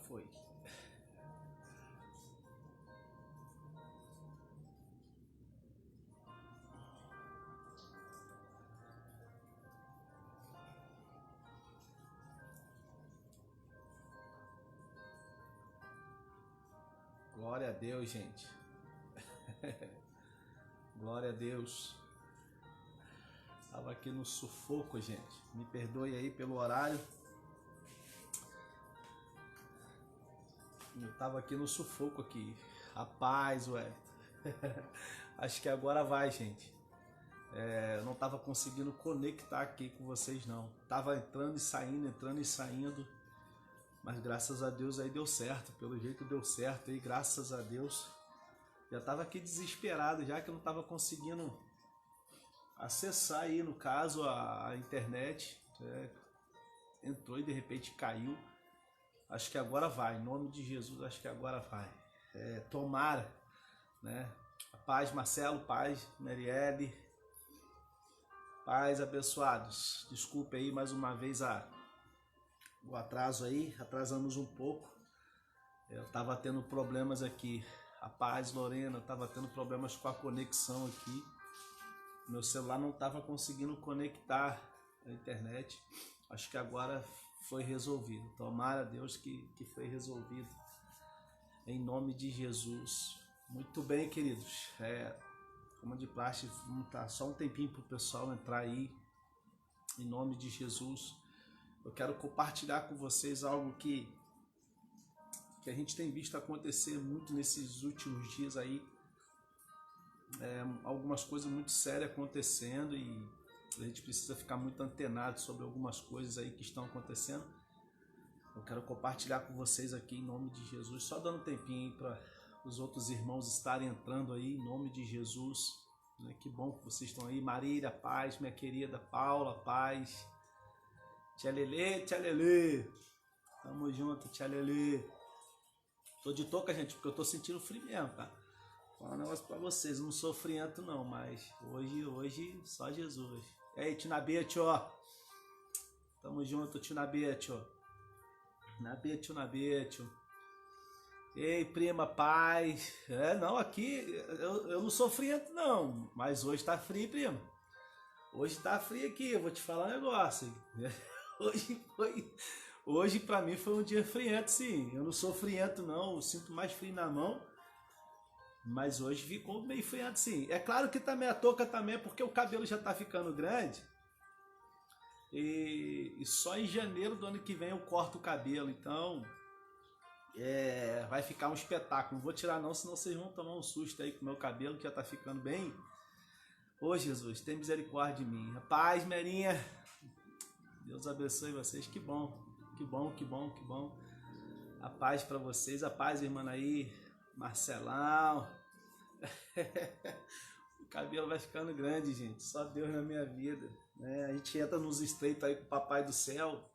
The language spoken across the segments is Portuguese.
foi. Glória a Deus, gente. Glória a Deus. Estava aqui no sufoco, gente. Me perdoe aí pelo horário. Eu estava aqui no sufoco aqui. Rapaz, ué. Acho que agora vai, gente. Eu não estava conseguindo conectar aqui com vocês, não. Tava entrando e saindo. Mas graças a Deus aí deu certo. Pelo jeito deu certo aí, graças a Deus. Já estava aqui desesperado, já que eu não estava conseguindo acessar aí, no caso, a internet. Entrou e de repente caiu. Acho que agora vai, em nome de Jesus, acho que agora vai. Tomara, né? Paz, Marcelo, paz, Marielle, paz, abençoados. Desculpe aí mais uma vez o atraso aí, atrasamos um pouco. Eu estava tendo problemas aqui. A paz, Lorena, estava tendo problemas com a conexão aqui. Meu celular não estava conseguindo conectar a internet. Acho que agora foi resolvido. Tomara a Deus que foi resolvido. Em nome de Jesus. Muito bem, queridos. Como de praxe, vamos dar só um tempinho para o pessoal entrar aí. Em nome de Jesus. Eu quero compartilhar com vocês algo que a gente tem visto acontecer muito nesses últimos dias aí. Algumas coisas muito sérias acontecendo e a gente precisa ficar muito antenado sobre algumas coisas aí que estão acontecendo. Eu quero compartilhar com vocês aqui em nome de Jesus, só dando um tempinho aí para os outros irmãos estarem entrando aí em nome de Jesus. Que bom que vocês estão aí. Marília, paz, minha querida Paula, paz. Tia Lelê. Tamo junto, tia Lelê. Tô de touca, gente, porque eu tô sentindo frio mesmo, tá? Vou falar um negócio pra vocês, eu não sou friento não, mas hoje só Jesus. E aí, Tina Betty, ó. Tamo junto, Tina Betty, ó. Na Betty. Ei, prima, paz. Não, aqui eu não sou friento não, mas hoje tá frio, prima. Hoje tá frio aqui, eu vou te falar um negócio. Hoje pra mim foi um dia friento, sim. Eu não sou friento não, eu sinto mais frio na mão. Mas hoje ficou meio friento, sim. É claro que também a touca também, porque o cabelo já tá ficando grande. E só em janeiro do ano que vem eu corto o cabelo, então vai ficar um espetáculo. Não vou tirar não, senão vocês vão tomar um susto aí com o meu cabelo que já tá ficando bem. Ô Jesus, tem misericórdia de mim. Paz, Merinha. Deus abençoe vocês. Que bom. A paz para vocês. A paz, irmã aí. Marcelão. O cabelo vai ficando grande, gente. Só Deus na minha vida. A gente entra nos estreitos aí com o Papai do Céu.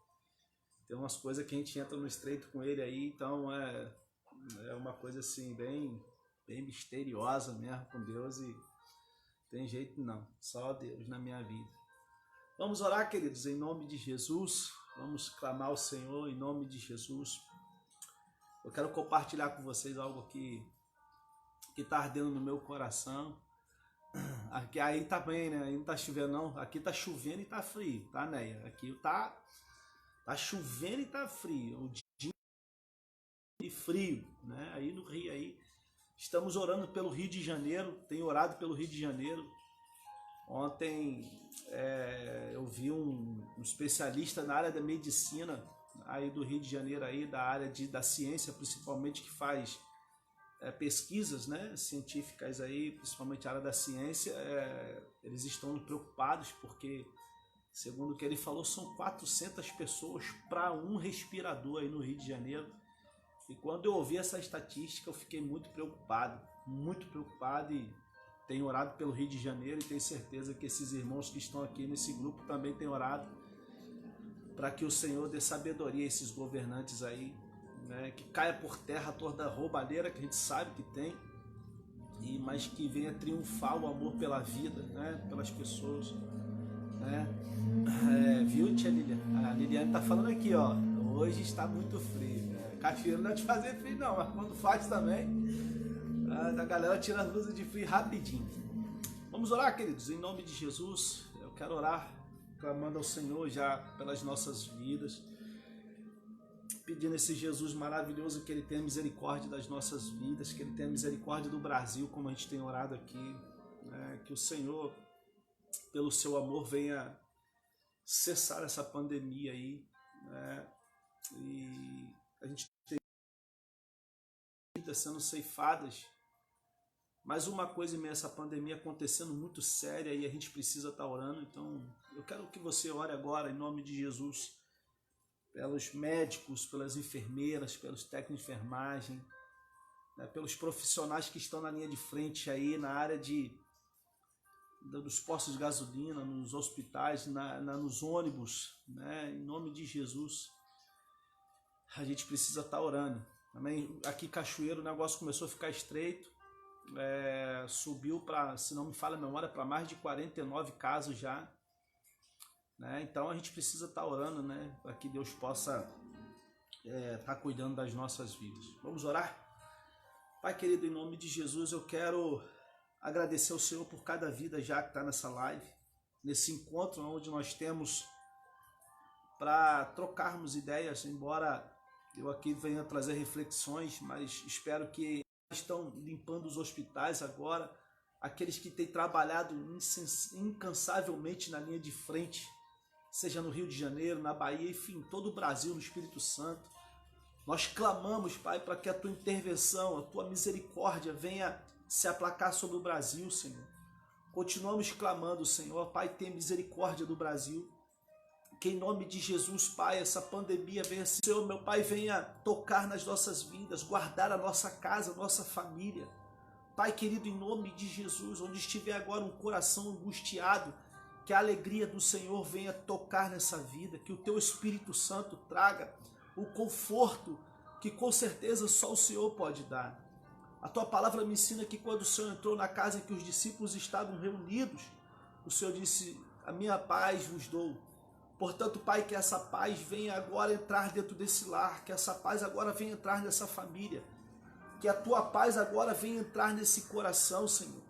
Tem umas coisas que a gente entra no estreito com ele aí. Então é uma coisa assim bem misteriosa mesmo com Deus. E tem jeito não. Só Deus na minha vida. Vamos orar, queridos, em nome de Jesus. Vamos clamar ao Senhor em nome de Jesus. Eu quero compartilhar com vocês algo que está ardendo no meu coração. Aqui, aí tá bem, né? Aí não tá chovendo não. Aqui tá chovendo e tá frio, tá, Neia? Aqui tá chovendo e tá frio. O dia de frio, né? Aí no Rio aí. Estamos orando pelo Rio de Janeiro. Tenho orado pelo Rio de Janeiro. Ontem eu vi um especialista na área da medicina aí do Rio de Janeiro, aí, da área da ciência, principalmente, que faz pesquisas, né, científicas, aí, principalmente a área da ciência. Eles estão preocupados porque, segundo o que ele falou, são 400 pessoas para um respirador aí no Rio de Janeiro. E quando eu ouvi essa estatística, eu fiquei muito preocupado e tenho orado pelo Rio de Janeiro e tenho certeza que esses irmãos que estão aqui nesse grupo também têm orado para que o Senhor dê sabedoria a esses governantes aí, né, que caia por terra toda a roubalheira que a gente sabe que tem, mas que venha triunfar o amor pela vida, né, pelas pessoas, né? Viu, tia Liliane? A Liliane tá falando aqui, ó, hoje está muito frio, né? Cachoeiro não é de fazer frio não, mas quando faz também, a galera tira as blusas de frio rapidinho. Vamos orar, queridos, em nome de Jesus. Eu quero orar, clamando ao Senhor já pelas nossas vidas, pedindo a esse Jesus maravilhoso que Ele tenha misericórdia das nossas vidas, que Ele tenha misericórdia do Brasil, como a gente tem orado aqui, né? Que o Senhor, pelo seu amor, venha cessar essa pandemia aí, né? E a gente tem vidas sendo ceifadas, mas uma coisa em meio a essa pandemia acontecendo muito séria e a gente precisa estar orando. Então eu quero que você ore agora em nome de Jesus pelos médicos, pelas enfermeiras, pelos técnicos de enfermagem, né, pelos profissionais que estão na linha de frente aí na área dos postos de gasolina, nos hospitais, nos ônibus, né, em nome de Jesus. A gente precisa estar orando. Também aqui Cachoeiro o negócio começou a ficar estreito, subiu para, se não me falha a memória, para mais de 49 casos já. Né? Então a gente precisa estar orando, né, para que Deus possa estar cuidando das nossas vidas. Vamos orar? Pai querido, em nome de Jesus, eu quero agradecer ao Senhor por cada vida já que está nessa live, nesse encontro onde nós temos para trocarmos ideias, embora eu aqui venha trazer reflexões, mas espero que estão limpando os hospitais agora, aqueles que têm trabalhado incansavelmente na linha de frente, seja no Rio de Janeiro, na Bahia, enfim, todo o Brasil, no Espírito Santo. Nós clamamos, Pai, para que a Tua intervenção, a Tua misericórdia venha se aplacar sobre o Brasil, Senhor. Continuamos clamando, Senhor, Pai, tenha misericórdia do Brasil. Que em nome de Jesus, Pai, essa pandemia venha, Senhor, meu Pai, venha tocar nas nossas vidas, guardar a nossa casa, a nossa família. Pai querido, em nome de Jesus, onde estiver agora um coração angustiado, que a alegria do Senhor venha tocar nessa vida, que o Teu Espírito Santo traga o conforto que com certeza só o Senhor pode dar. A Tua palavra me ensina que quando o Senhor entrou na casa em que os discípulos estavam reunidos, o Senhor disse, a minha paz vos dou. Portanto, Pai, que essa paz venha agora entrar dentro desse lar, que essa paz agora venha entrar nessa família, que a Tua paz agora venha entrar nesse coração, Senhor.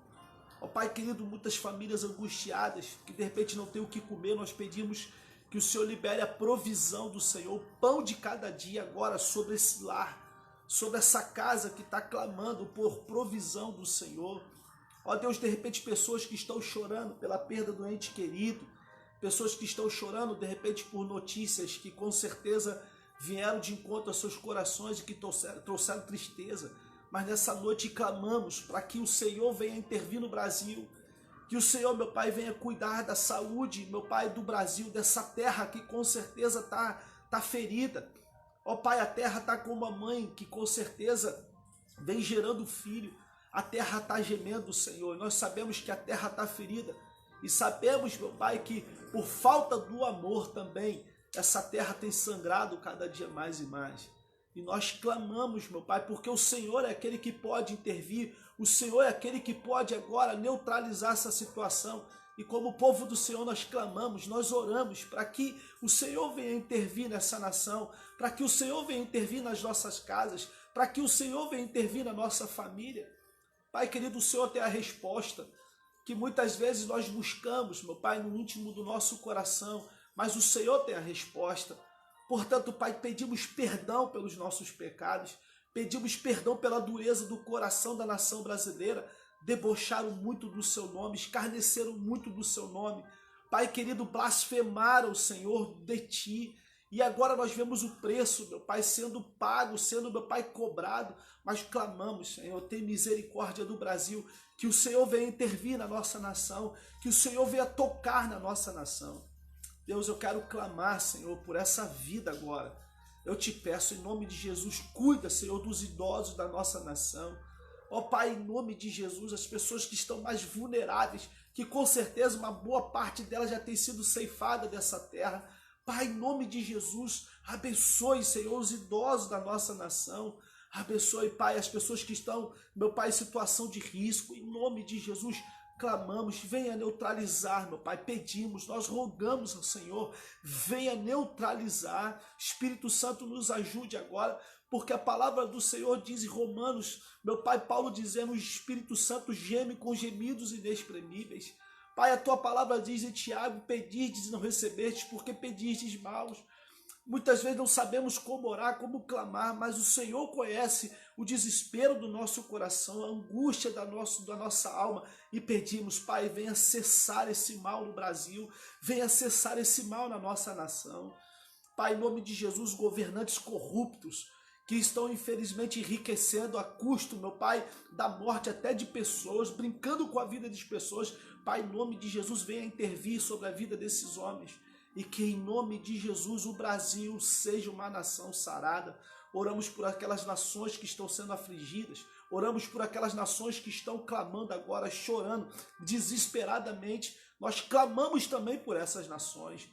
Ó Pai querido, muitas famílias angustiadas, que de repente não tem o que comer, nós pedimos que o Senhor libere a provisão do Senhor, o pão de cada dia agora sobre esse lar, sobre essa casa que está clamando por provisão do Senhor. Ó Deus, de repente pessoas que estão chorando pela perda do ente querido, pessoas que estão chorando de repente por notícias que com certeza vieram de encontro aos seus corações e que trouxeram tristeza. Mas nessa noite clamamos para que o Senhor venha intervir no Brasil, que o Senhor, meu Pai, venha cuidar da saúde, meu Pai, do Brasil, dessa terra que com certeza tá ferida. Ó Pai, a terra está como uma mãe que com certeza vem gerando filho. A terra está gemendo, Senhor. Nós sabemos que a terra está ferida. E sabemos, meu Pai, que por falta do amor também, essa terra tem sangrado cada dia mais e mais. E nós clamamos, meu Pai, porque o Senhor é aquele que pode intervir, o Senhor é aquele que pode agora neutralizar essa situação. E como povo do Senhor nós clamamos, nós oramos para que o Senhor venha intervir nessa nação, para que o Senhor venha intervir nas nossas casas, para que o Senhor venha intervir na nossa família. Pai querido, o Senhor tem a resposta que muitas vezes nós buscamos, meu Pai, no íntimo do nosso coração, mas o Senhor tem a resposta. Portanto, Pai, pedimos perdão pelos nossos pecados, pedimos perdão pela dureza do coração da nação brasileira, debocharam muito do Seu nome, escarneceram muito do Seu nome. Pai querido, blasfemaram o Senhor de Ti, e agora nós vemos o preço, meu Pai, sendo pago, sendo, meu Pai, cobrado, mas clamamos, Senhor, tem misericórdia do Brasil, que o Senhor venha intervir na nossa nação, que o Senhor venha tocar na nossa nação. Deus, eu quero clamar, Senhor, por essa vida agora. Eu te peço, em nome de Jesus, cuida, Senhor, dos idosos da nossa nação. Ó Pai, em nome de Jesus, as pessoas que estão mais vulneráveis, que com certeza uma boa parte delas já tem sido ceifada dessa terra. Pai, em nome de Jesus, abençoe, Senhor, os idosos da nossa nação. Abençoe, Pai, as pessoas que estão, meu Pai, em situação de risco. Em nome de Jesus, clamamos, venha neutralizar, meu Pai, pedimos, nós rogamos ao Senhor, venha neutralizar. Espírito Santo, nos ajude agora, porque a palavra do Senhor diz em Romanos, meu Pai, Paulo dizendo, o Espírito Santo geme com gemidos inexprimíveis. Pai, a tua palavra diz em Tiago, pedistes e não recebestes, porque pedistes maus. Muitas vezes não sabemos como orar, como clamar, mas o Senhor conhece o desespero do nosso coração, a angústia da nossa alma, e pedimos, Pai, venha cessar esse mal no Brasil, venha cessar esse mal na nossa nação. Pai, em nome de Jesus, governantes corruptos, que estão infelizmente enriquecendo a custo, meu Pai, da morte até de pessoas, brincando com a vida das pessoas. Pai, em nome de Jesus, venha intervir sobre a vida desses homens. E que em nome de Jesus o Brasil seja uma nação sarada. Oramos por aquelas nações que estão sendo afligidas. Oramos por aquelas nações que estão clamando agora, chorando desesperadamente. Nós clamamos também por essas nações.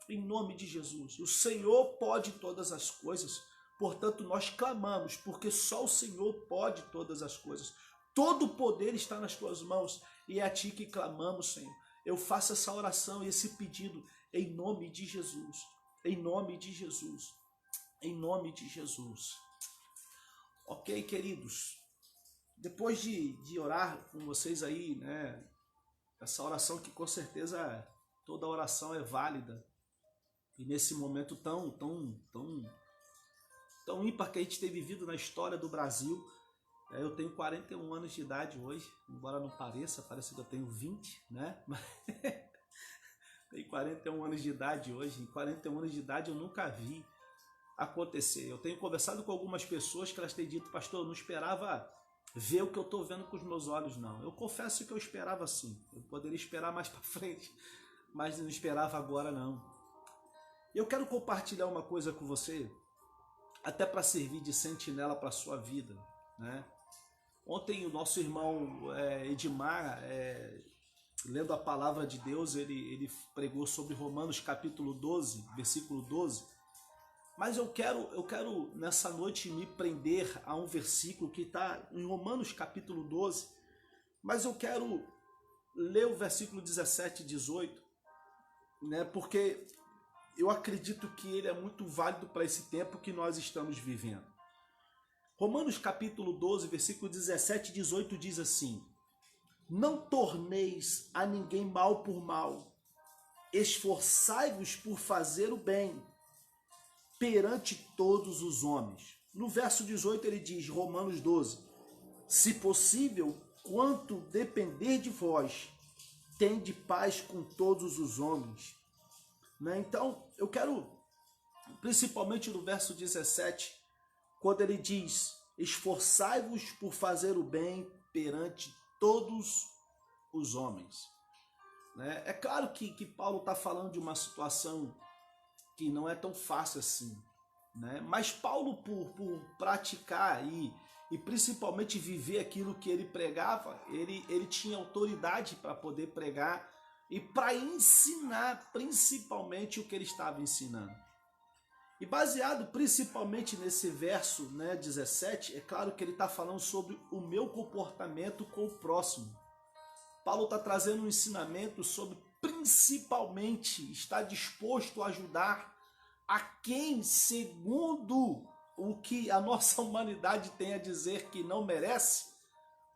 Em nome de Jesus. O Senhor pode todas as coisas. Portanto, nós clamamos, porque só o Senhor pode todas as coisas. Todo o poder está nas tuas mãos. E é a ti que clamamos, Senhor. Eu faço essa oração e esse pedido em nome de Jesus, em nome de Jesus, em nome de Jesus. Ok, queridos? Depois de orar com vocês aí, né? Essa oração que com certeza toda oração é válida. E nesse momento tão ímpar que a gente tem vivido na história do Brasil. Eu tenho 41 anos de idade hoje, embora não pareça que eu tenho 20, né? Mas tenho 41 anos de idade hoje. Em 41 anos de idade eu nunca vi acontecer. Eu tenho conversado com algumas pessoas que elas têm dito, pastor, eu não esperava ver o que eu estou vendo com os meus olhos, não. Eu confesso que eu esperava sim. Eu poderia esperar mais para frente, mas não esperava agora, não. Eu quero compartilhar uma coisa com você, até para servir de sentinela para a sua vida, né? Ontem o nosso irmão Edmar, lendo a palavra de Deus, ele pregou sobre Romanos capítulo 12, versículo 12. Mas eu quero nessa noite me prender a um versículo que está em Romanos capítulo 12, mas eu quero ler o versículo 17 e 18, né? Porque eu acredito que ele é muito válido para esse tempo que nós estamos vivendo. Romanos capítulo 12, versículo 17 e 18 diz assim: não torneis a ninguém mal por mal, esforçai-vos por fazer o bem perante todos os homens. No verso 18 ele diz, Romanos 12, se possível, quanto depender de vós, tende paz com todos os homens. Né? Então, eu quero, principalmente no verso 17, quando ele diz, esforçai-vos por fazer o bem perante todos os homens. Né? É claro que Paulo está falando de uma situação que não é tão fácil assim. Né? Mas Paulo, por praticar e principalmente viver aquilo que ele pregava, ele tinha autoridade para poder pregar e para ensinar principalmente o que ele estava ensinando. E baseado principalmente nesse verso, né, 17, é claro que ele está falando sobre o meu comportamento com o próximo. Paulo está trazendo um ensinamento sobre principalmente estar disposto a ajudar a quem, segundo o que a nossa humanidade tem a dizer que não merece,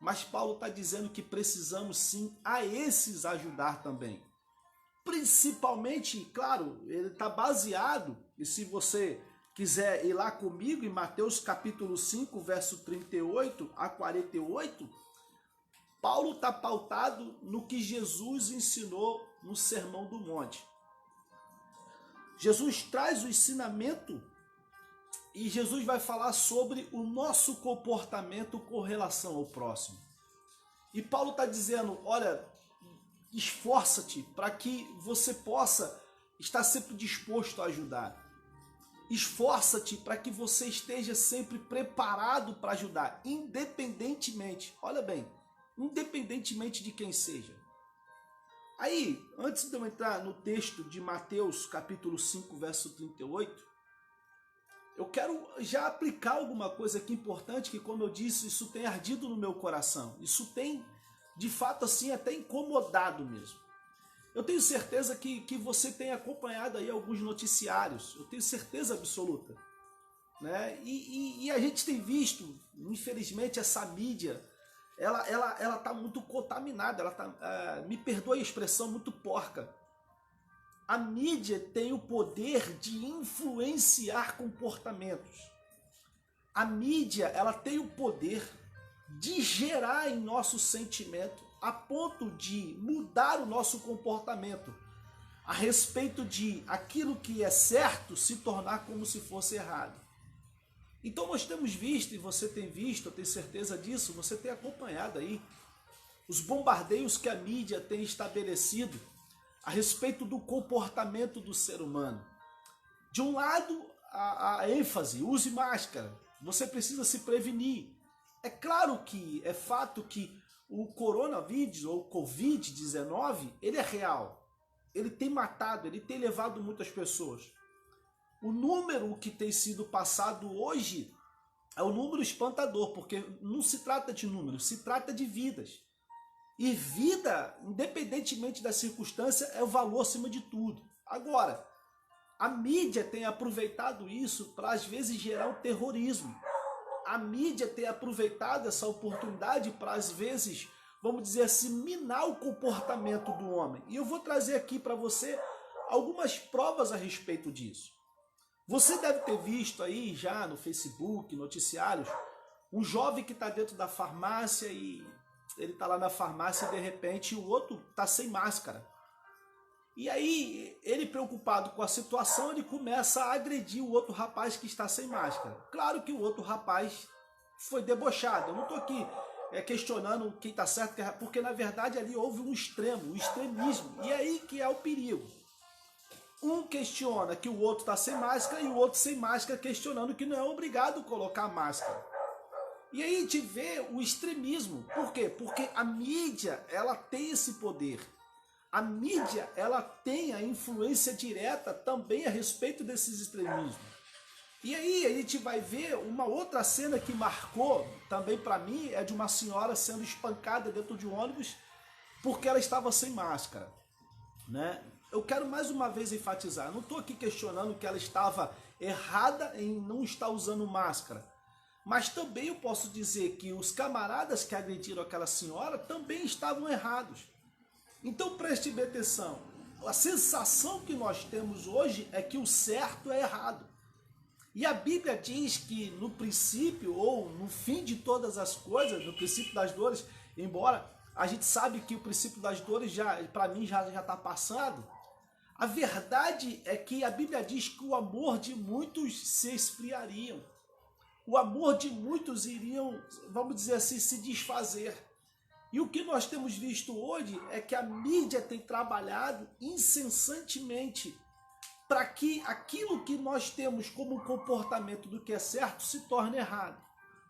mas Paulo está dizendo que precisamos sim a esses ajudar também. Principalmente, claro, ele está baseado, e se você quiser ir lá comigo em Mateus capítulo 5, verso 38 a 48, Paulo está pautado no que Jesus ensinou no Sermão do Monte. Jesus traz o ensinamento e Jesus vai falar sobre o nosso comportamento com relação ao próximo. E Paulo está dizendo, olha, esforça-te para que você possa estar sempre disposto a ajudar. Esforça-te para que você esteja sempre preparado para ajudar, independentemente, olha bem, independentemente de quem seja. Aí, antes de eu entrar no texto de Mateus, capítulo 5, verso 38, eu quero já aplicar alguma coisa aqui importante, que como eu disse, isso tem ardido no meu coração. Isso tem de fato assim até incomodado mesmo. Eu tenho certeza que você tem acompanhado aí alguns noticiários, eu tenho certeza absoluta, né? E a gente tem visto, infelizmente, essa mídia, ela tá muito contaminada, ela tá, me perdoe a expressão, muito porca. A mídia tem o poder de influenciar comportamentos. A mídia, ela tem o poder de gerar em nosso sentimento a ponto de mudar o nosso comportamento a respeito de aquilo que é certo se tornar como se fosse errado. Então nós temos visto, e você tem visto, eu tenho certeza disso, você tem acompanhado aí os bombardeios que a mídia tem estabelecido a respeito do comportamento do ser humano. De um lado, a ênfase, use máscara, você precisa se prevenir. É claro que é fato que o coronavírus ou Covid-19, ele é real. Ele tem matado, ele tem levado muitas pessoas. O número que tem sido passado hoje é um número espantador, porque não se trata de números, se trata de vidas. E vida, independentemente da circunstância, é o valor acima de tudo. Agora, a mídia tem aproveitado isso para, às vezes, gerar um terrorismo. A mídia tem aproveitado essa oportunidade para, às vezes, vamos dizer assim, minar o comportamento do homem. E eu vou trazer aqui para você algumas provas a respeito disso. Você deve ter visto aí já no Facebook, noticiários, um jovem que está dentro da farmácia e ele está lá na farmácia e de repente o outro está sem máscara. E aí, ele preocupado com a situação, ele começa a agredir o outro rapaz que está sem máscara. Claro que o outro rapaz foi debochado. Eu não estou aqui questionando quem está certo, porque na verdade ali houve um extremo, um extremismo. E aí que é o perigo. Um questiona que o outro está sem máscara e o outro sem máscara questionando que não é obrigado a colocar máscara. E aí a gente vê o extremismo. Por quê? Porque a mídia, ela tem esse poder. A mídia, ela tem a influência direta também a respeito desses extremismos. E aí a gente vai ver uma outra cena que marcou também para mim, é de uma senhora sendo espancada dentro de um ônibus porque ela estava sem máscara, né? Eu quero mais uma vez enfatizar, eu não estou aqui questionando que ela estava errada em não estar usando máscara, mas também eu posso dizer que os camaradas que agrediram aquela senhora também estavam errados. Então preste bem atenção, a sensação que nós temos hoje é que o certo é errado. E a Bíblia diz que no princípio ou no fim de todas as coisas, no princípio das dores, embora a gente sabe que o princípio das dores já, para mim, já está passado, a verdade é que a Bíblia diz que o amor de muitos se esfriariam. O amor de muitos iriam, vamos dizer assim, se desfazer. E o que nós temos visto hoje é que a mídia tem trabalhado incessantemente para que aquilo que nós temos como comportamento do que é certo se torne errado.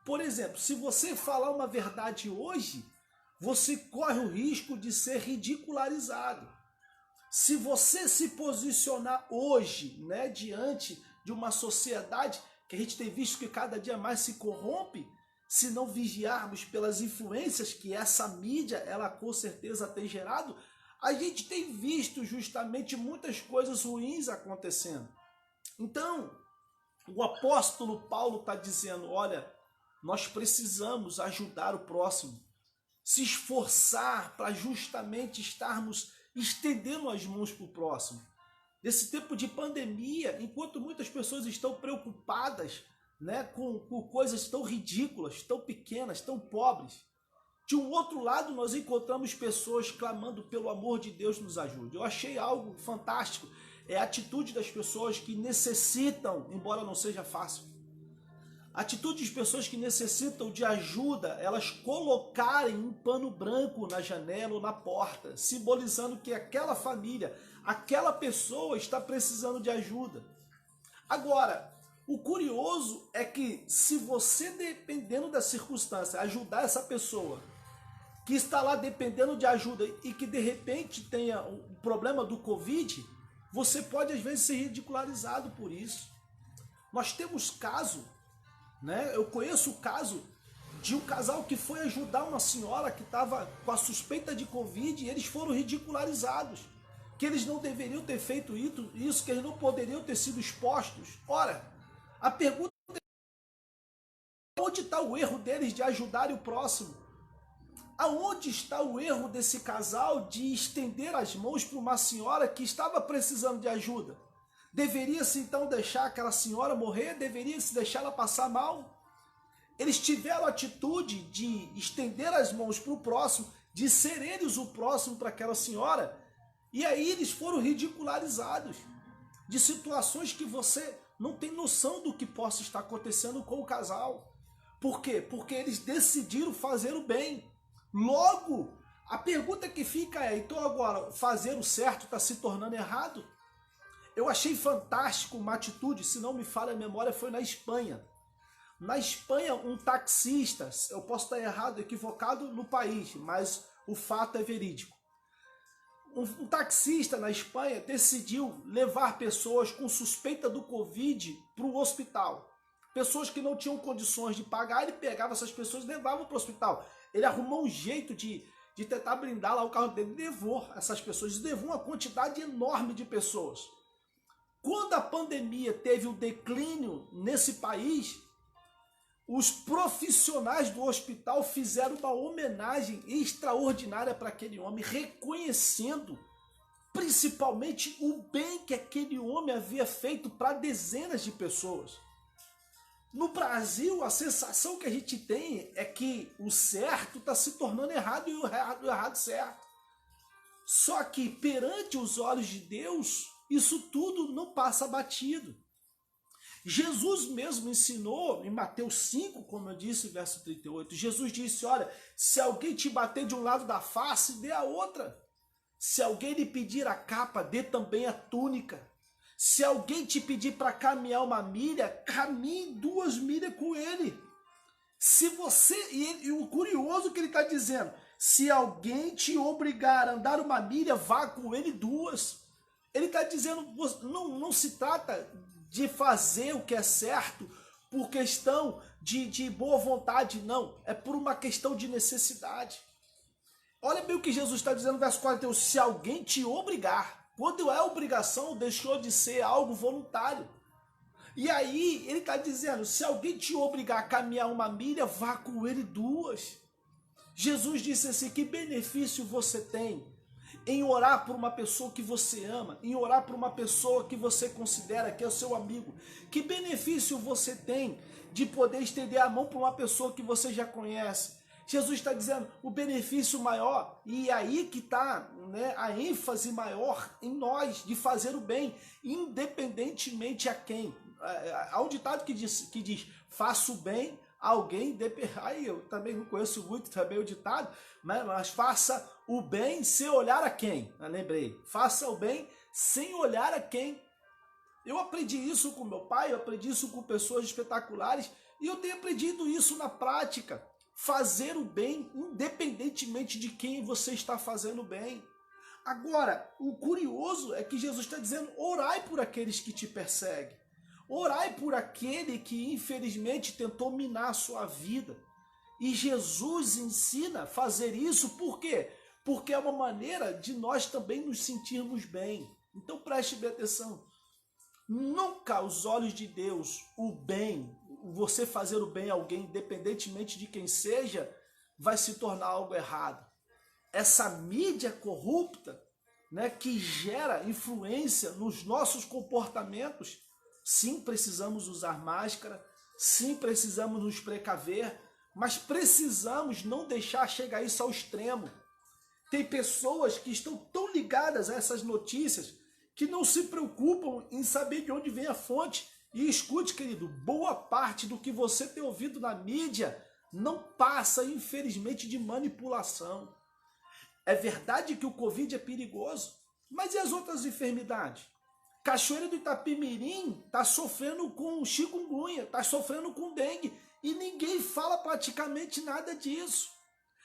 Por exemplo, se você falar uma verdade hoje, você corre o risco de ser ridicularizado. Se você se posicionar hoje, né, diante de uma sociedade que a gente tem visto que cada dia mais se corrompe, se não vigiarmos pelas influências que essa mídia, ela com certeza tem gerado, a gente tem visto justamente muitas coisas ruins acontecendo. Então, o apóstolo Paulo está dizendo, olha, nós precisamos ajudar o próximo, se esforçar para justamente estarmos estendendo as mãos para o próximo. Nesse tempo de pandemia, enquanto muitas pessoas estão preocupadas, né, com coisas tão ridículas, tão pequenas, tão pobres, de um outro lado nós encontramos pessoas clamando pelo amor de Deus nos ajude. Eu achei algo fantástico, é a atitude das pessoas que necessitam, embora não seja fácil, a atitude de pessoas que necessitam de ajuda, elas colocarem um pano branco na janela ou na porta, simbolizando que aquela família, aquela pessoa está precisando de ajuda. Agora, o curioso é que se você, dependendo da circunstância, ajudar essa pessoa que está lá dependendo de ajuda e que de repente tenha o problema do Covid, você pode às vezes ser ridicularizado por isso. Nós temos caso, né? Eu conheço o caso de um casal que foi ajudar uma senhora que estava com a suspeita de Covid e eles foram ridicularizados. Que eles não deveriam ter feito isso, que eles não poderiam ter sido expostos. Ora, a pergunta é: onde está o erro deles de ajudarem o próximo? Aonde está o erro desse casal de estender as mãos para uma senhora que estava precisando de ajuda? Deveria-se então deixar aquela senhora morrer? Deveria-se deixar ela passar mal? Eles tiveram a atitude de estender as mãos para o próximo, de ser eles o próximo para aquela senhora, e aí eles foram ridicularizados de situações que você não tem noção do que possa estar acontecendo com o casal. Por quê? Porque eles decidiram fazer o bem. Logo, a pergunta que fica é: então agora fazer o certo está se tornando errado? Eu achei fantástico uma atitude, se não me falha a memória, foi na Espanha. Na Espanha, um taxista, eu posso estar errado, equivocado no país, mas o fato é verídico. Um taxista na Espanha decidiu levar pessoas com suspeita do Covid para o hospital. Pessoas que não tinham condições de pagar, ele pegava essas pessoas e levava para o hospital. Ele arrumou um jeito de tentar blindar lá o carro dele, levou essas pessoas, levou uma quantidade enorme de pessoas. Quando a pandemia teve um declínio nesse país, os profissionais do hospital fizeram uma homenagem extraordinária para aquele homem, reconhecendo principalmente o bem que aquele homem havia feito para dezenas de pessoas. No Brasil, a sensação que a gente tem é que o certo está se tornando errado e o errado certo. Só que perante os olhos de Deus, isso tudo não passa batido. Jesus mesmo ensinou em Mateus 5, como eu disse, verso 38, Jesus disse: olha, se alguém te bater de um lado da face, dê a outra. Se alguém lhe pedir a capa, dê também a túnica. Se alguém te pedir para caminhar 1 milha, caminhe 2 milhas com ele. Se você, e o curioso que ele está dizendo, se alguém te obrigar a andar 1 milha, vá com ele 2. Ele está dizendo, não se trata de fazer o que é certo por questão de boa vontade, não. É por uma questão de necessidade. Olha bem o que Jesus está dizendo no verso 41. Se alguém te obrigar, quando é obrigação, deixou de ser algo voluntário. E aí ele está dizendo, se alguém te obrigar a caminhar 1 milha, vá com ele 2. Jesus disse assim, que benefício você tem em orar por uma pessoa que você ama, em orar por uma pessoa que você considera que é o seu amigo? Que benefício você tem de poder estender a mão para uma pessoa que você já conhece? Jesus está dizendo o benefício maior, e aí que está, né, a ênfase maior em nós, de fazer o bem, independentemente a quem. Há um ditado que diz faça o bem a alguém, aí eu também não conheço muito também o ditado, mas faça o bem sem olhar a quem. Eu lembrei, faça o bem sem olhar a quem. Eu aprendi isso com meu pai, eu aprendi isso com pessoas espetaculares, e eu tenho aprendido isso na prática. Fazer o bem independentemente de quem você está fazendo o bem. Agora, o curioso é que Jesus está dizendo, orai por aqueles que te perseguem. Orai por aquele que infelizmente tentou minar a sua vida. E Jesus ensina a fazer isso, por quê? Porque é uma maneira de nós também nos sentirmos bem. Então preste bem atenção. Nunca aos olhos de Deus, o bem, você fazer o bem a alguém, independentemente de quem seja, vai se tornar algo errado. Essa mídia corrupta, né, que gera influência nos nossos comportamentos, sim, precisamos usar máscara, sim, precisamos nos precaver, mas precisamos não deixar chegar isso ao extremo. Tem pessoas que estão tão ligadas a essas notícias que não se preocupam em saber de onde vem a fonte. E escute, querido, boa parte do que você tem ouvido na mídia não passa, infelizmente, de manipulação. É verdade que o Covid é perigoso, mas e as outras enfermidades? Cachoeira do Itapemirim está sofrendo com chikungunya, está sofrendo com dengue, e ninguém fala praticamente nada disso.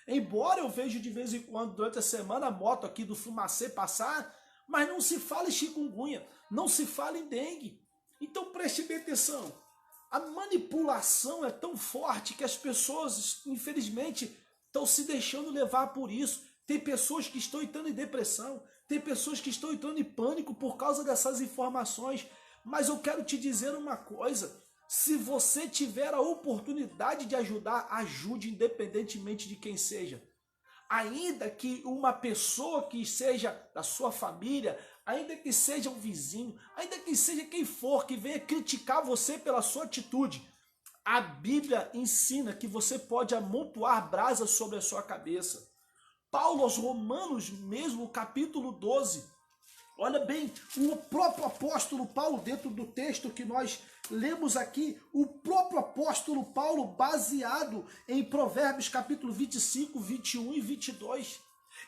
Embora eu veja de vez em quando, durante a semana, a moto aqui do Fumacê passar, mas não se fala em chikungunya, não se fala em dengue. Então preste bem atenção. A manipulação é tão forte que as pessoas, infelizmente, estão se deixando levar por isso. Tem pessoas que estão entrando em depressão, tem pessoas que estão entrando em pânico por causa dessas informações. Mas eu quero te dizer uma coisa: se você tiver a oportunidade de ajudar, ajude independentemente de quem seja. Ainda que uma pessoa que seja da sua família, ainda que seja um vizinho, ainda que seja quem for que venha criticar você pela sua atitude, a Bíblia ensina que você pode amontoar brasas sobre a sua cabeça. Paulo aos Romanos mesmo, capítulo 12, olha bem, o próprio apóstolo Paulo, dentro do texto que nós lemos aqui, o próprio apóstolo Paulo, baseado em Provérbios capítulo 25, 21 e 22,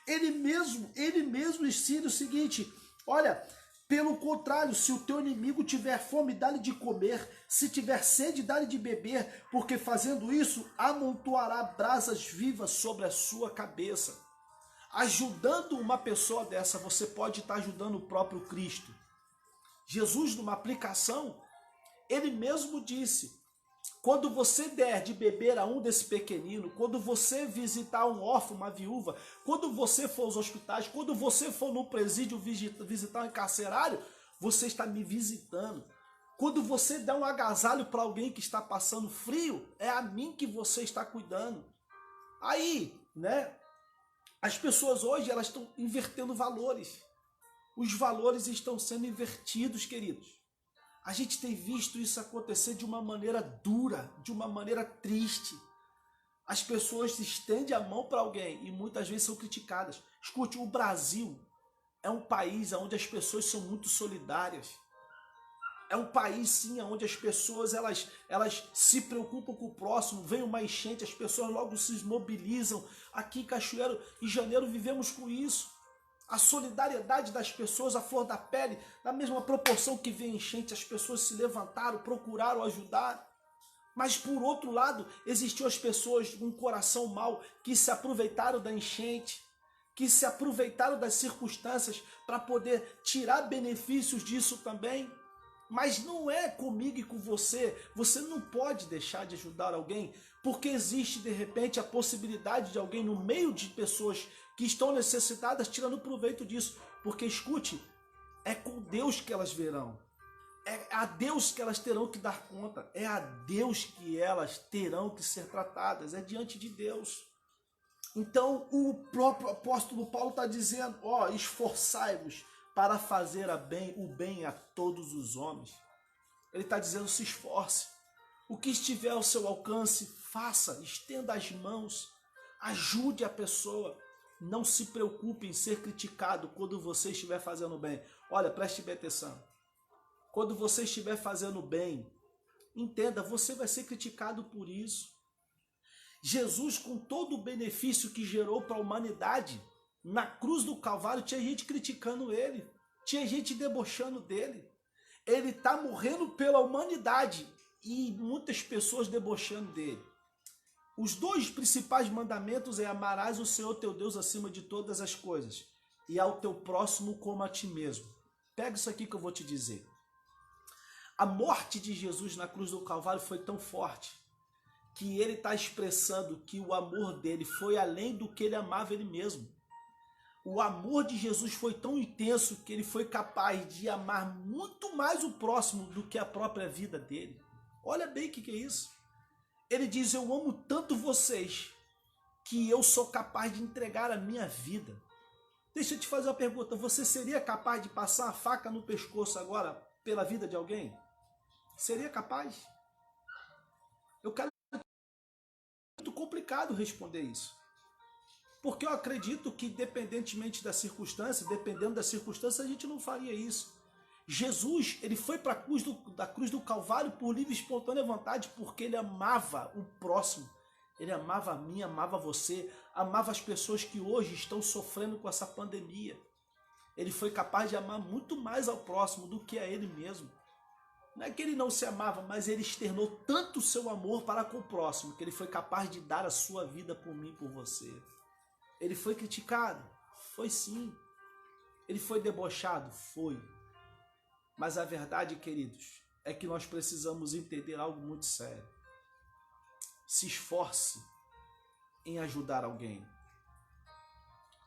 ele mesmo ensina o seguinte: olha, pelo contrário, se o teu inimigo tiver fome, dá-lhe de comer, se tiver sede, dá-lhe de beber, porque fazendo isso, amontoará brasas vivas sobre a sua cabeça. Ajudando uma pessoa dessa, você pode estar ajudando o próprio Cristo. Jesus, numa aplicação, ele mesmo disse: quando você der de beber a um desse pequenino, quando você visitar um órfão, uma viúva, quando você for aos hospitais, quando você for no presídio visitar um encarcerário, você está me visitando. Quando você der um agasalho para alguém que está passando frio, é a mim que você está cuidando. Aí, né? As pessoas hoje, elas estão invertendo valores. Os valores estão sendo invertidos, queridos. A gente tem visto isso acontecer de uma maneira dura, de uma maneira triste. As pessoas estendem a mão para alguém e muitas vezes são criticadas. Escute, o Brasil é um país onde as pessoas são muito solidárias. É um país, sim, onde as pessoas elas se preocupam com o próximo. Vem uma enchente, as pessoas logo se mobilizam. Aqui em Cachoeiro, em janeiro, vivemos com isso. A solidariedade das pessoas, a flor da pele, na mesma proporção que vem enchente, as pessoas se levantaram, procuraram ajudar. Mas, por outro lado, existiam as pessoas com um coração mau que se aproveitaram da enchente, que se aproveitaram das circunstâncias para poder tirar benefícios disso também. Mas não é comigo e com você. Você não pode deixar de ajudar alguém, porque existe de repente a possibilidade de alguém no meio de pessoas que estão necessitadas tirando proveito disso. Porque escute, é com Deus que elas verão. É a Deus que elas terão que dar conta. É a Deus que elas terão que ser tratadas. É diante de Deus. Então o próprio apóstolo Paulo está dizendo: ó, esforçai-vos para fazer o bem a todos os homens. Ele está dizendo: se esforce. O que estiver ao seu alcance, faça, estenda as mãos, ajude a pessoa. Não se preocupe em ser criticado quando você estiver fazendo bem. Olha, preste bem atenção. Quando você estiver fazendo bem, entenda, você vai ser criticado por isso. Jesus, com todo o benefício que gerou para a humanidade, na cruz do Calvário tinha gente criticando ele, tinha gente debochando dele. Ele está morrendo pela humanidade e muitas pessoas debochando dele. Os dois principais mandamentos é: amarás o Senhor teu Deus acima de todas as coisas e ao teu próximo como a ti mesmo. Pega isso aqui que eu vou te dizer. A morte de Jesus na cruz do Calvário foi tão forte que ele está expressando que o amor dele foi além do que ele amava ele mesmo. O amor de Jesus foi tão intenso que ele foi capaz de amar muito mais o próximo do que a própria vida dele. Olha bem o que é isso. Ele diz: eu amo tanto vocês que eu sou capaz de entregar a minha vida. Deixa eu te fazer uma pergunta: você seria capaz de passar a faca no pescoço agora pela vida de alguém? Seria capaz? Eu quero... É muito complicado responder isso. Porque eu acredito que, independentemente da circunstância, dependendo da circunstância, a gente não faria isso. Jesus, ele foi para a cruz do Calvário por livre e espontânea vontade, porque ele amava o próximo. Ele amava a mim, amava você, amava as pessoas que hoje estão sofrendo com essa pandemia. Ele foi capaz de amar muito mais ao próximo do que a ele mesmo. Não é que ele não se amava, mas ele externou tanto o seu amor para com o próximo, que ele foi capaz de dar a sua vida por mim, por você. Ele foi criticado? Foi sim. Ele foi debochado? Foi. Mas a verdade, queridos, é que nós precisamos entender algo muito sério. Se esforce em ajudar alguém.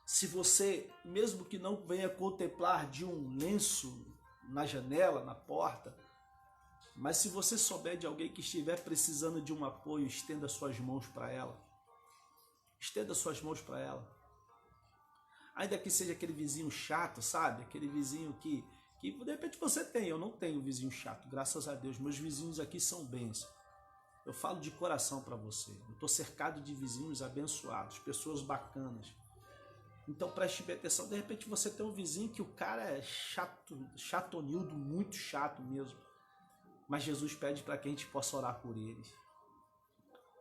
Se você, mesmo que não venha contemplar de um lenço na janela, na porta, mas se você souber de alguém que estiver precisando de um apoio, estenda suas mãos para ela. Estenda suas mãos para ela. Ainda que seja aquele vizinho chato, sabe? Aquele vizinho que de repente você tem. Eu não tenho vizinho chato, graças a Deus. Meus vizinhos aqui são bênçãos. Eu falo de coração para você. Eu estou cercado de vizinhos abençoados, pessoas bacanas. Então preste bem atenção. De repente você tem um vizinho que o cara é chato, chatonildo, muito chato mesmo. Mas Jesus pede para que a gente possa orar por eles.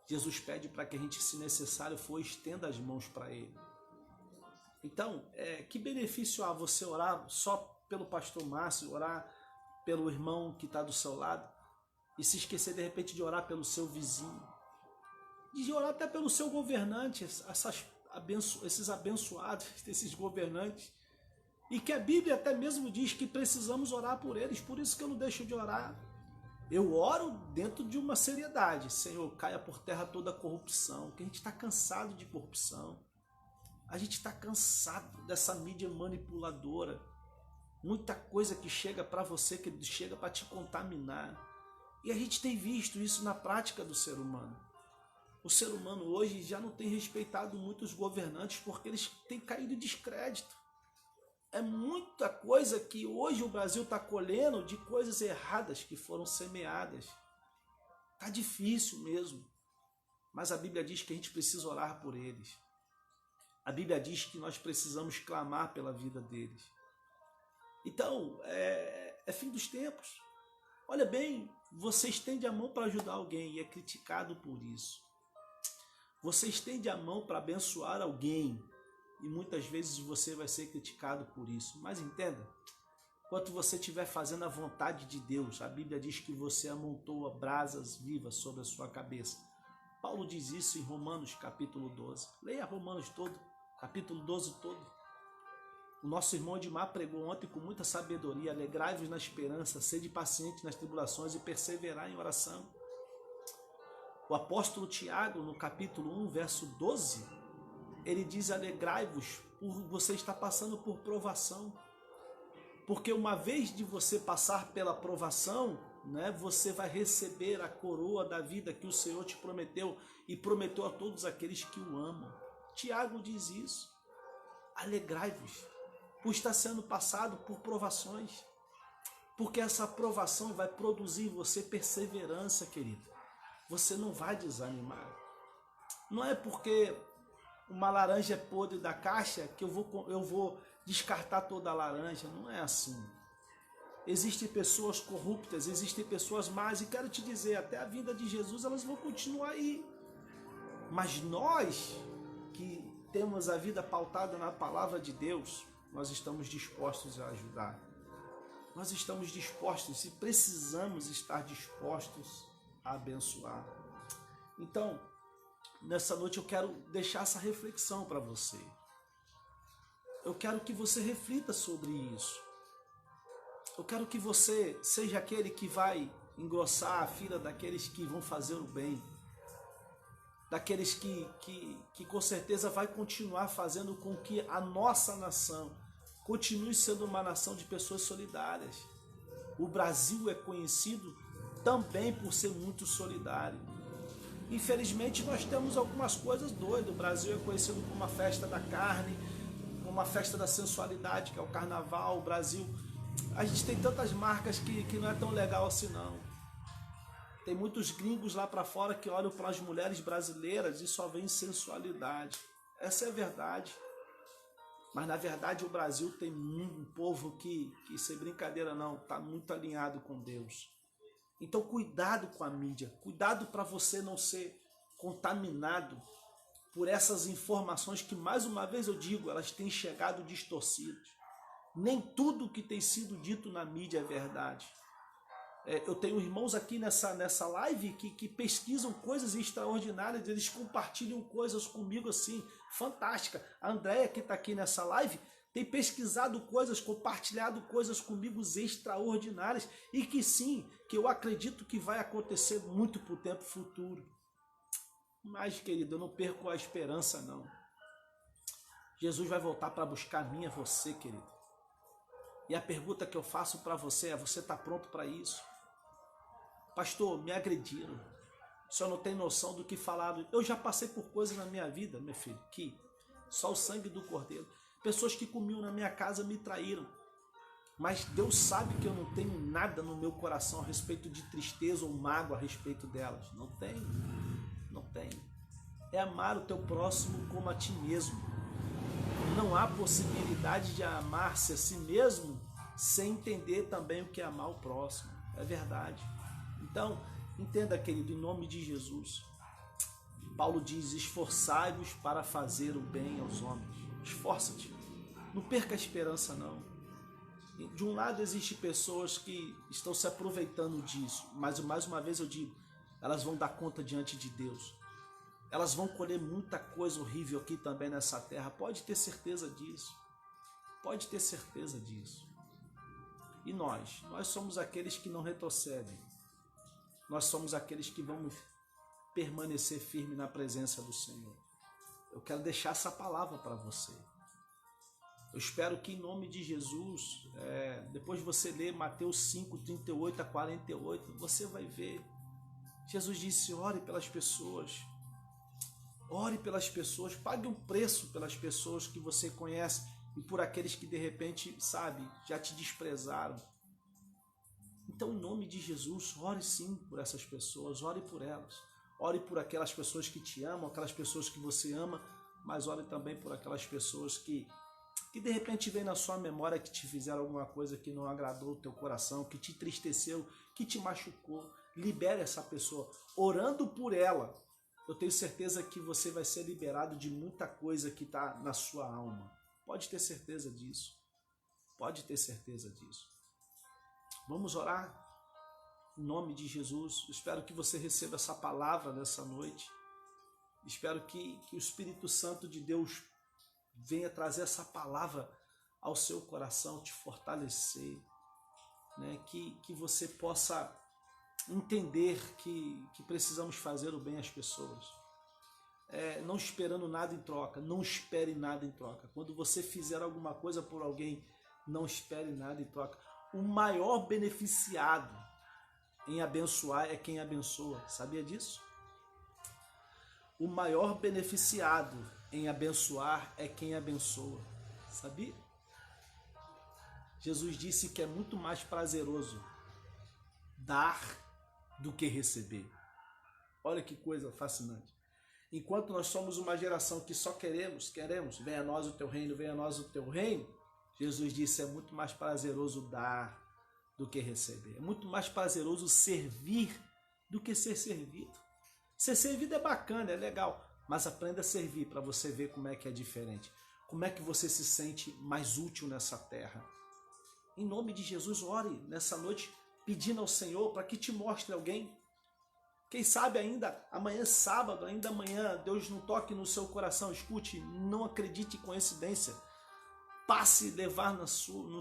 Jesus pede para que a gente, se necessário for, estenda as mãos para ele. Então, que benefício há você orar só pelo pastor Márcio, orar pelo irmão que está do seu lado e se esquecer de repente de orar pelo seu vizinho, de orar até pelo seu governante, esses abençoados, esses governantes, e que a Bíblia até mesmo diz que precisamos orar por eles, por isso que eu não deixo de orar. Eu oro dentro de uma seriedade. Senhor, caia por terra toda a corrupção, que a gente está cansado de corrupção. A gente está cansado dessa mídia manipuladora. Muita coisa que chega para você, que chega para te contaminar. E a gente tem visto isso na prática do ser humano. O ser humano hoje já não tem respeitado muito os governantes porque eles têm caído em descrédito. É muita coisa que hoje o Brasil está colhendo de coisas erradas que foram semeadas. Está difícil mesmo. Mas a Bíblia diz que a gente precisa orar por eles. A Bíblia diz que nós precisamos clamar pela vida deles. Então, é fim dos tempos. Olha bem, você estende a mão para ajudar alguém e é criticado por isso. Você estende a mão para abençoar alguém e muitas vezes você vai ser criticado por isso. Mas entenda, enquanto você estiver fazendo a vontade de Deus, a Bíblia diz que você amontoa brasas vivas sobre a sua cabeça. Paulo diz isso em Romanos capítulo 12. Leia Romanos todo, capítulo 12 todo. O nosso irmão Edmar pregou ontem com muita sabedoria: alegrai-vos na esperança, sede paciente nas tribulações e perseverar em oração. O apóstolo Tiago, no capítulo 1, verso 12, ele diz: alegrai-vos por você estar passando por provação. Porque uma vez de você passar pela provação, né, você vai receber a coroa da vida que o Senhor te prometeu e prometeu a todos aqueles que o amam. Tiago diz isso. Alegrai-vos por estar sendo passado por provações. Porque essa provação vai produzir em você perseverança, querido. Você não vai desanimar. Não é porque uma laranja é podre da caixa que eu vou descartar toda a laranja. Não é assim. Existem pessoas corruptas, existem pessoas más, e quero te dizer, até a vinda de Jesus elas vão continuar aí. Mas nós que temos a vida pautada na palavra de Deus, nós estamos dispostos a ajudar. Nós estamos dispostos e precisamos estar dispostos a abençoar. Então, nessa noite eu quero deixar essa reflexão para você. Eu quero que você reflita sobre isso. Eu quero que você seja aquele que vai engrossar a fila daqueles que vão fazer o bem. Daqueles que com certeza vai continuar fazendo com que a nossa nação continue sendo uma nação de pessoas solidárias. O Brasil é conhecido também por ser muito solidário. Infelizmente nós temos algumas coisas doidas. O Brasil é conhecido por uma festa da carne, uma festa da sensualidade, que é o carnaval. O Brasil, a gente tem tantas marcas que não é tão legal assim não. Tem muitos gringos lá para fora que olham para as mulheres brasileiras e só veem sensualidade. Essa é a verdade. Mas na verdade o Brasil tem um povo que sem brincadeira não, está muito alinhado com Deus. Então cuidado com a mídia, cuidado para você não ser contaminado por essas informações que, mais uma vez eu digo, elas têm chegado distorcidas. Nem tudo que tem sido dito na mídia é verdade. Eu tenho irmãos aqui nessa live que pesquisam coisas extraordinárias, eles compartilham coisas comigo assim, fantástica. A Andréia, que está aqui nessa live, tem pesquisado coisas, compartilhado coisas comigo extraordinárias e que sim, que eu acredito que vai acontecer muito para o tempo futuro. Mas, querido, eu não perco a esperança, não. Jesus vai voltar para buscar a mim e você, querido. E a pergunta que eu faço para você é: você está pronto para isso? Pastor, me agrediram. O senhor não tem noção do que falaram. Eu já passei por coisas na minha vida, meu filho, que só o sangue do Cordeiro. Pessoas que comiam na minha casa me traíram. Mas Deus sabe que eu não tenho nada no meu coração a respeito de tristeza ou mágoa a respeito delas. Não tenho. Não tenho. É amar o teu próximo como a ti mesmo. Não há possibilidade de amar-se a si mesmo sem entender também o que é amar o próximo. É verdade. Então, entenda, querido, em nome de Jesus. Paulo diz: esforçai-vos para fazer o bem aos homens. Esforça-te. Não perca a esperança, não. De um lado, existem pessoas que estão se aproveitando disso, mas mais uma vez eu digo, elas vão dar conta diante de Deus. Elas vão colher muita coisa horrível aqui também nessa terra. Pode ter certeza disso. Pode ter certeza disso. E nós somos aqueles que não retrocedem. Nós somos aqueles que vamos permanecer firme na presença do Senhor. Eu quero deixar essa palavra para você. Eu espero que em nome de Jesus, depois de você ler Mateus 5, 38 a 48, você vai ver. Jesus disse: ore pelas pessoas. Ore pelas pessoas, pague um preço pelas pessoas que você conhece e por aqueles que de repente, sabe, já te desprezaram. Então, em nome de Jesus, ore sim por essas pessoas, ore por elas. Ore por aquelas pessoas que te amam, aquelas pessoas que você ama, mas ore também por aquelas pessoas que de repente vem na sua memória que te fizeram alguma coisa que não agradou o teu coração, que te entristeceu, que te machucou. Libere essa pessoa. Orando por ela, eu tenho certeza que você vai ser liberado de muita coisa que está na sua alma. Pode ter certeza disso. Pode ter certeza disso. Vamos orar? Em nome de Jesus. Espero que você receba essa palavra nessa noite. Espero que o Espírito Santo de Deus venha trazer essa palavra ao seu coração, te fortalecer, né? Que você possa entender que precisamos fazer o bem às pessoas, não esperando nada em troca. Não espere nada em troca. Quando você fizer alguma coisa por alguém, não espere nada em troca. O maior beneficiado em abençoar é quem abençoa. Sabia disso? O maior beneficiado em abençoar é quem abençoa. Sabia? Jesus disse que é muito mais prazeroso dar do que receber. Olha que coisa fascinante. Enquanto nós somos uma geração que só queremos, venha a nós o teu reino, venha a nós o teu reino, Jesus disse: é muito mais prazeroso dar do que receber. É muito mais prazeroso servir do que ser servido. Ser servido é bacana, é legal, mas aprenda a servir para você ver como é que é diferente. Como é que você se sente mais útil nessa terra. Em nome de Jesus, ore nessa noite pedindo ao Senhor para que te mostre alguém. Quem sabe ainda amanhã, sábado, ainda amanhã, Deus não toque no seu coração. Escute, não acredite em coincidência. Passe a levar no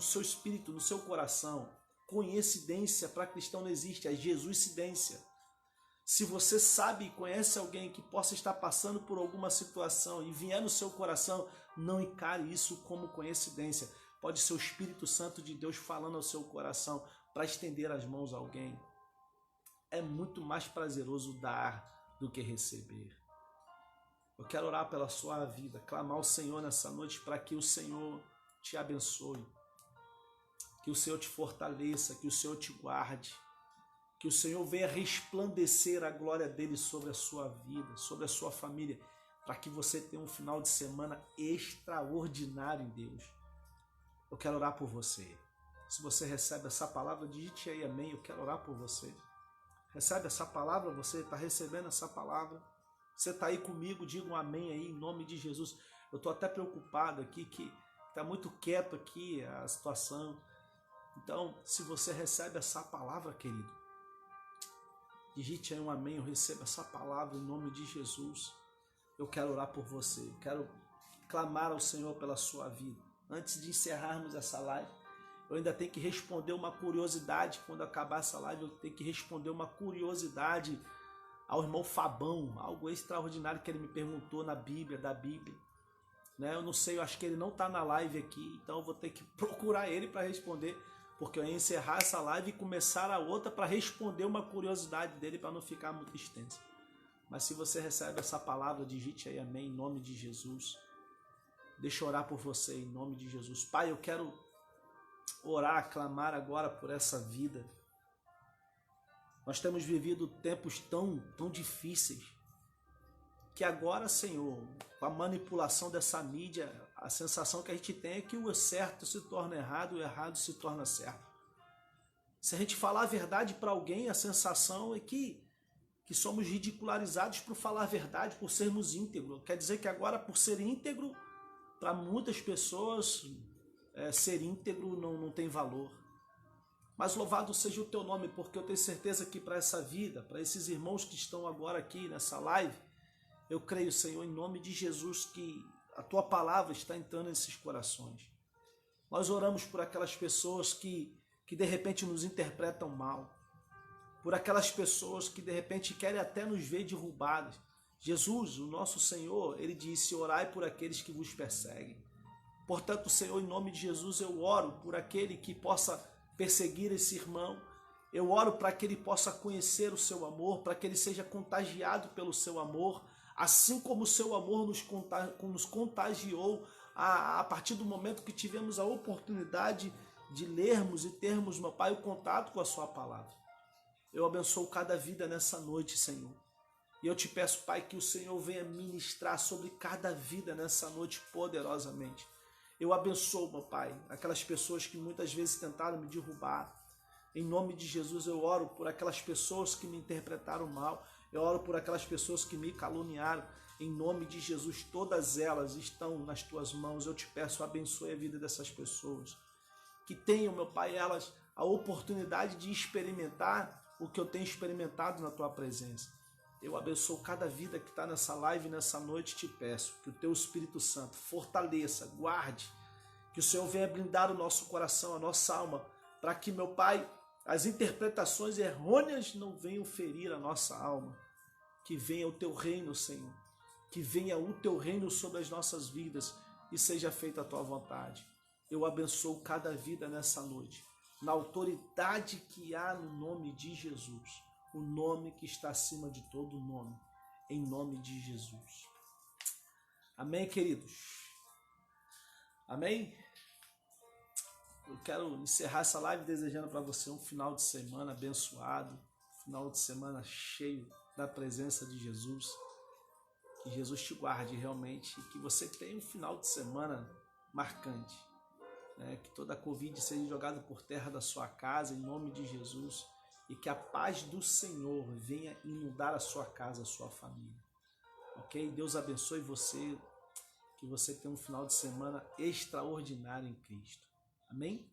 seu espírito, no seu coração. Coincidência para cristão não existe, é Jesuscidência. Se você sabe e conhece alguém que possa estar passando por alguma situação e vier no seu coração, não encare isso como coincidência. Pode ser o Espírito Santo de Deus falando ao seu coração para estender as mãos a alguém. É muito mais prazeroso dar do que receber. Eu quero orar pela sua vida, clamar ao Senhor nessa noite para que o Senhor te abençoe, que o Senhor te fortaleça, que o Senhor te guarde, que o Senhor venha resplandecer a glória dele sobre a sua vida, sobre a sua família, para que você tenha um final de semana extraordinário em Deus. Eu quero orar por você. Se você recebe essa palavra, digite aí amém. Eu quero orar por você. Recebe essa palavra? Você está recebendo essa palavra? Você está aí comigo? Diga um amém aí em nome de Jesus. Eu estou até preocupado aqui, que está muito quieto aqui a situação. Então, se você recebe essa palavra, querido, digite aí um amém. Eu recebo essa palavra em nome de Jesus. Eu quero orar por você. Eu quero clamar ao Senhor pela sua vida. antes de encerrarmos essa live, eu ainda tenho que responder uma curiosidade. Quando acabar essa live, eu tenho que responder uma curiosidade ao irmão Fabão, algo extraordinário que ele me perguntou da Bíblia. Né? Eu não sei, eu acho que ele não está na live aqui, então eu vou ter que procurar ele para responder, porque eu ia encerrar essa live e começar a outra para responder uma curiosidade dele, para não ficar muito extensa. Mas se você recebe essa palavra, digite aí amém, em nome de Jesus. Deixa eu orar por você, em nome de Jesus. Pai, eu quero orar, clamar agora por essa vida. Nós temos vivido tempos tão difíceis, que agora, Senhor, com a manipulação dessa mídia, a sensação que a gente tem é que o certo se torna errado, o errado se torna certo. Se a gente falar a verdade para alguém, a sensação é que somos ridicularizados por falar a verdade, por sermos íntegros. Quer dizer que agora, por ser íntegro, para muitas pessoas, ser íntegro não tem valor. Mas louvado seja o teu nome, porque eu tenho certeza que para essa vida, para esses irmãos que estão agora aqui nessa live, eu creio, Senhor, em nome de Jesus, que a tua palavra está entrando nesses corações. Nós oramos por aquelas pessoas que de repente nos interpretam mal, por aquelas pessoas que de repente querem até nos ver derrubados. Jesus, o nosso Senhor, ele disse: orai por aqueles que vos perseguem. Portanto, Senhor, em nome de Jesus, eu oro por aquele que possa perseguir esse irmão. Eu oro para que ele possa conhecer o seu amor, para que ele seja contagiado pelo seu amor, assim como o seu amor nos contagiou a partir do momento que tivemos a oportunidade de lermos e termos, meu Pai, o contato com a sua palavra. Eu abençoo cada vida nessa noite, Senhor. E eu te peço, Pai, que o Senhor venha ministrar sobre cada vida nessa noite poderosamente. Eu abençoo, meu Pai, aquelas pessoas que muitas vezes tentaram me derrubar. Em nome de Jesus, eu oro por aquelas pessoas que me interpretaram mal. Eu oro por aquelas pessoas que me caluniaram. Em nome de Jesus, todas elas estão nas tuas mãos. Eu te peço, abençoe a vida dessas pessoas. Que tenham, meu Pai, elas a oportunidade de experimentar o que eu tenho experimentado na tua presença. Eu abençoo cada vida que está nessa live, nessa noite. Te peço que o teu Espírito Santo fortaleça, guarde, que o Senhor venha blindar o nosso coração, a nossa alma, para que, meu Pai, as interpretações errôneas não venham ferir a nossa alma. Que venha o teu reino, Senhor. Que venha o teu reino sobre as nossas vidas e seja feita a tua vontade. Eu abençoo cada vida nessa noite, na autoridade que há no nome de Jesus. O nome que está acima de todo nome. Em nome de Jesus. Amém, queridos? Amém? Eu quero encerrar essa live desejando para você um final de semana abençoado, um final de semana cheio da presença de Jesus. Que Jesus te guarde realmente e que você tenha um final de semana marcante. Né? Que toda a Covid seja jogada por terra da sua casa, em nome de Jesus. E que a paz do Senhor venha inundar a sua casa, a sua família. Ok? Deus abençoe você. Que você tenha um final de semana extraordinário em Cristo. Amém?